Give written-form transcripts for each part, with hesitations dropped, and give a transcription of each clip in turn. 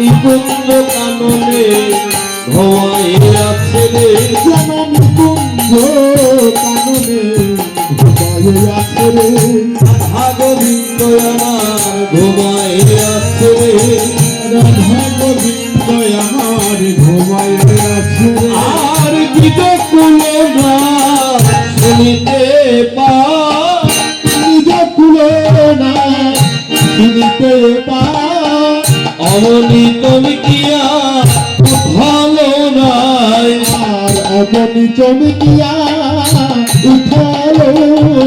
নিকুঞ্জ কাননে ঘুমাই আছে রে, যেন নিকুঞ্জ কাননে ঘুমাই আছে রে, রাধা গোবিন্দ আমার ঘুমাই আছে রে, রাধা গোবিন্দ আমার ঘুমাই আছে রে। আর নিজ কুলে না শুনিতে পা, নিজ কুলে না শুনিতে পা, অমনি তুমি কিয়া ভালো নাই, আর অমনি চমকিয়া উঠালো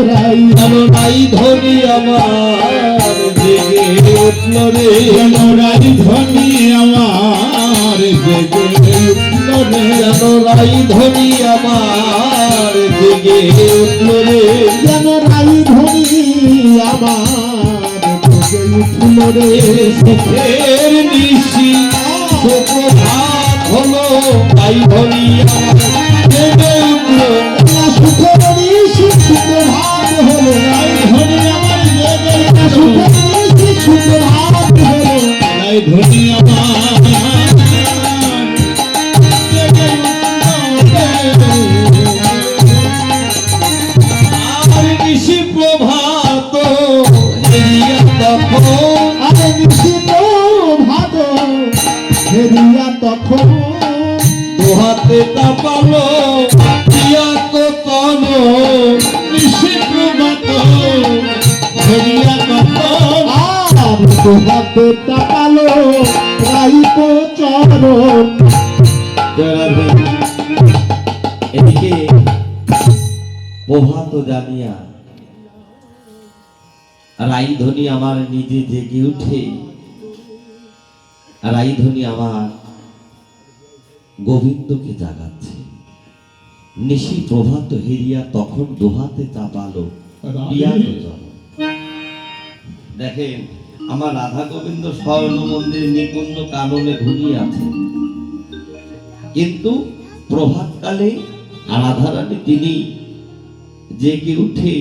রাই, যেন নাই ধরি আমার জেগে উঠল রে, যেন রাই ধনী আমার জেগে উঠল রে, যেন নাই ধরি আমার জেগে উঠল রে, যেন রাই ধনী আমার জেগে উঠল রে। সুখের নিশি সুপ্রভাত হলো, তাই ধরি আমার জেগে উঠল, সুখের নিশি সুপ্রভাত হলো, রাই ধনী আমার জেগে উঠল, সুখের নিশি সুপ্রভাত হলো, রাই ধনী আমার জেগে উঠল রে। আর নিশি প্রভাত হেরিয়া তখন, আরে নিশ্চিত ভাত হেরিয়া তখন, দোহাতে তাপালো দিয়া কতন, নিশ্চিত ভাত হেরিয়া তখন, আর দোহাতে তাকালো রাইপ চরণ। এদিকে প্রভাত জানিয়া রাইধনী আমার নিজে জেগে উঠে, রাইধনী আমার গোবিন্দকে জাগাচ্ছে। নিশি প্রভাত হেরিয়া তখন দোহাতে চাপালো পিয়ানো জল। দেখেন আমার রাধা গোবিন্দ স্বর্ণ মন্দির নিকুঞ্জ কাননে ঘুমিয়ে আছে, কিন্তু প্রভাতকালে রাধারানী তিনি জেগে উঠে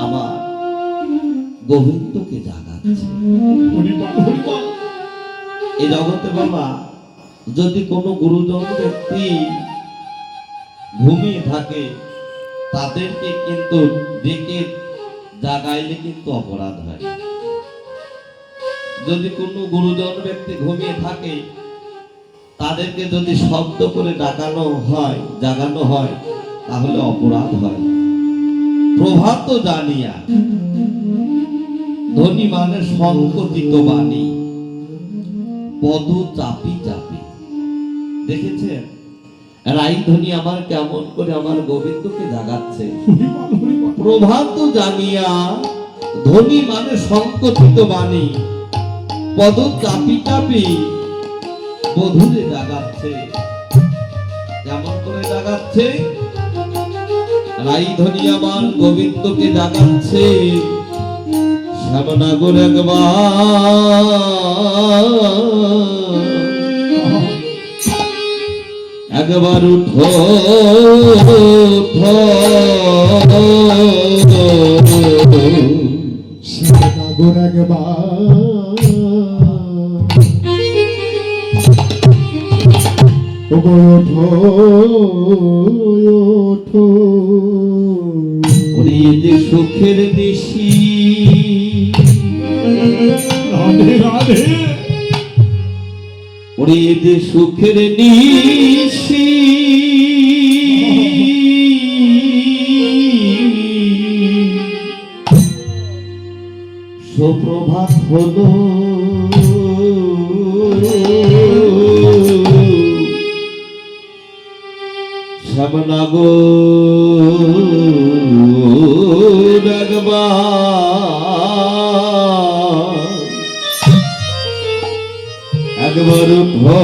আমার গোবিন্দকে জাগাচ্ছে। এই জগতে বাবা যদি কোনো গুরুজন ব্যক্তি ঘুমিয়ে থাকে, তাদেরকে কিন্তু ডেকে জাগাইলে কিন্তু অপরাধ হয়। যদি কোনো গুরুজন ব্যক্তি ঘুমিয়ে থাকে, তাদেরকে যদি শব্দ করে ডাকানো হয়, জাগানো হয়, তাহলে অপরাধ হয়। প্রভাত জানিয়া ধনী মানে সংকটিত বাণী, পদ চাপি চাপি। দেখেছেন রাইধনী আমার কেমন করে আমার গোবিন্দকে জাগাচ্ছে। প্রভাত জানিয়া ধনী মানে সংকটিত বাণী, পদ চাপি চাপি বধূরে জাগাচ্ছে। কেমন করে জাগাচ্ছে? রাইধনী আমার গোবিন্দকে জাগাচ্ছে। শ্যামনাগর একবার উঠো শ্যামনাগর একবার ওঠো ওঠো, ওরে যে সুখের নিশি, রাধে রাধে, ওরে যে সুখের নিশি, সুপ্রভাত হলো, শ্যামনাগর একবার উঠো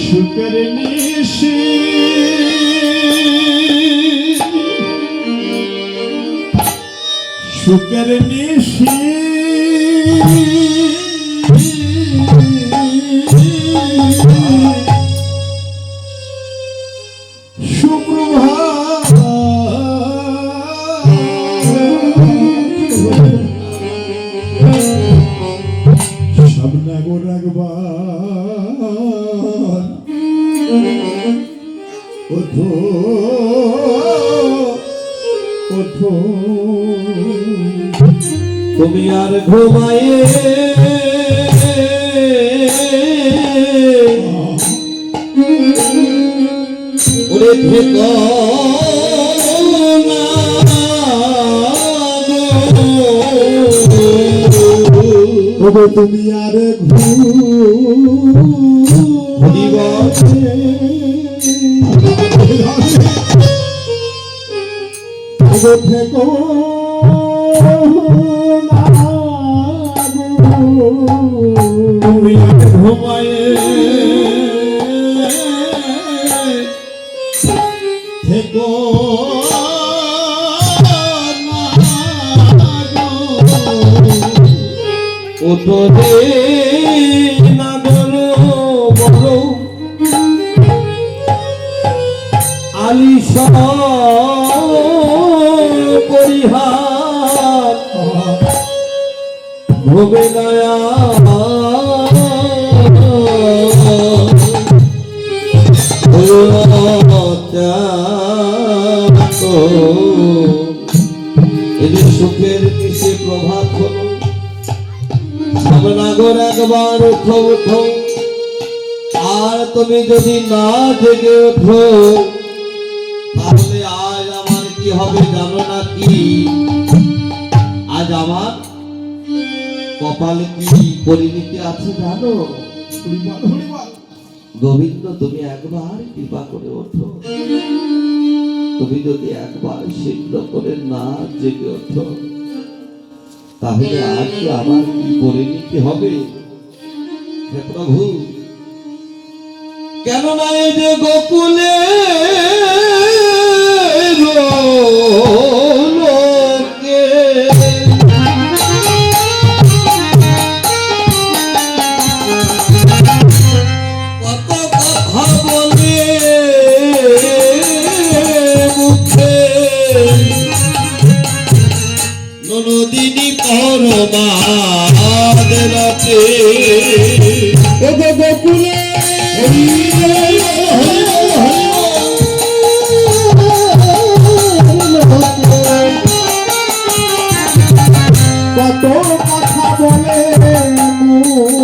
সুখের নিশি, সুখের নিশি, সুপ্রভাত ওঠো ওঠো তুমি আর ঘুমায়ে ওরে থেকো না গো। ওগো তুমি আর ওগো থেকো না গো। তুমি আর ঘুমায়ে থেকো না গো। ওঠো রে নাগর বড় আলিশান পরিহার ভোগে নয়া এই যে সুখের নিশে প্রভাত হলো, সব নাগর একবার উঠো উঠো। আর তুমি যদি না জেগে ওঠো তাহলে আজ আমার কি হবে জানো না কি? আজ আমার কপালে কি পরিণতি আছে জানো? গোবিন্দ তুমি একবার কৃপা করে ওঠো, তুমি যদি একবার শীঘ্র করে না জেগে ওঠো তাহলে আজ কি আমার কি পরিণতি হবে? হে প্রভু, কেন না এই যে গোকুলে লোকে কত কথা বলে মুখে ননদিনী পরমাদের ওগো গোকুলে কত কথা বলে মুখে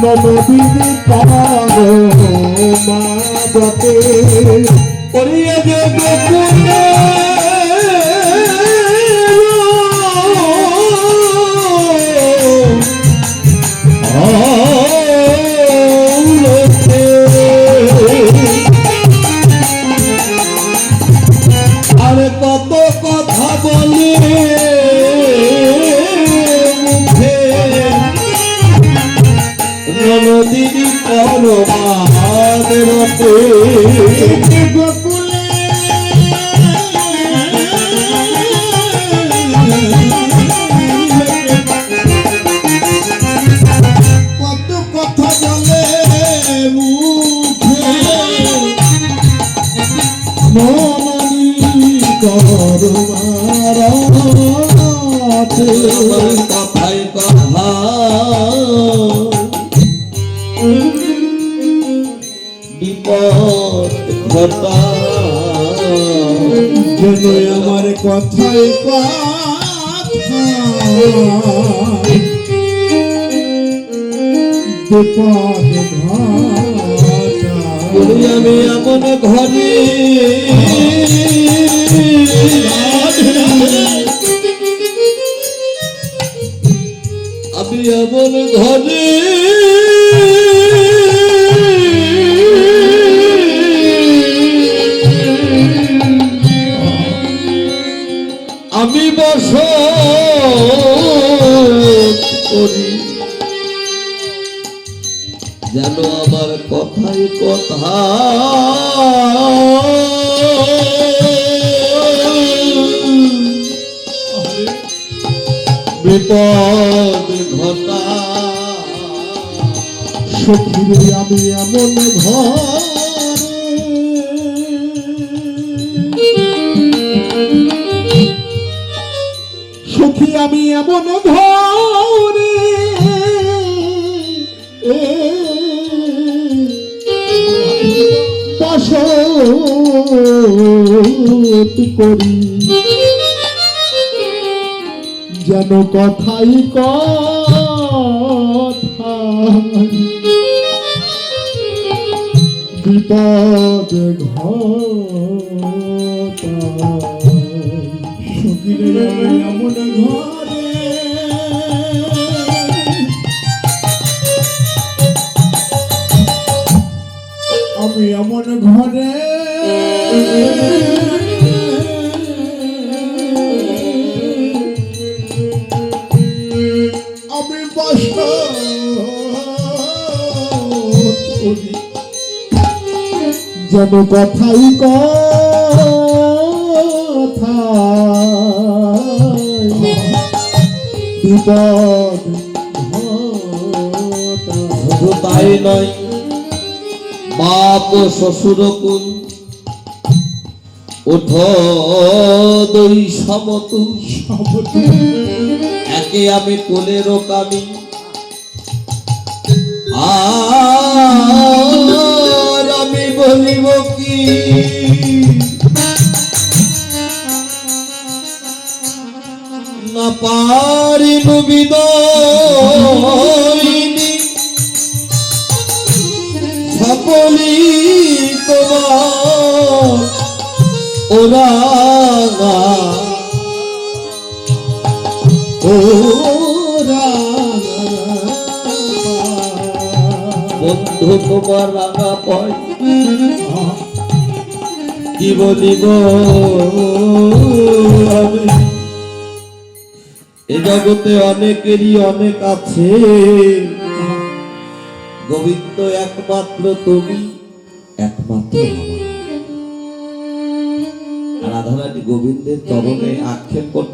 ননদিনী পরমাবতে করিয়া যে গোকুলে আরে কত কথা বলে মুখে ননদিনী পরমাদের গোকুলে কত কথা বলে মুখে মনি করমারাতে কথায় কথা বিপদ ঘটা যেন আমার কথায় কথা বিপদ ঘটা বলি আমি এমন ঘরে আমি এমন ঘরে আমি বসত করি, যেন আমার কথায় কথা বিপদ ঘটা। সখীরে আমি এমন ঘরে সখী আমি এমন ঘরে করি যেন কথাই কথায় বিপদ ঘটায় এমন ঘরে আমি এমন ঘরে আমি বাস করি যেন কথাই কথায় বিপদ শুধু তাই নয়, বাপ ও শ্বশুর কুল ওঠ দুই সমতুল, একে আমি কোলেরও কামি আর আমি বলিব কি না পারিব বিদয়নি সকলি তোমার ওরা বন্ধু তোমার রাঙা পাই কি বলিব আমি, এ জগতে অনেকেরই অনেক আছে, গোবিন্দ একমাত্র তুমি, একমাত্র আমার। রাধারানী গোবিন্দের চরণে আক্ষেপ করতে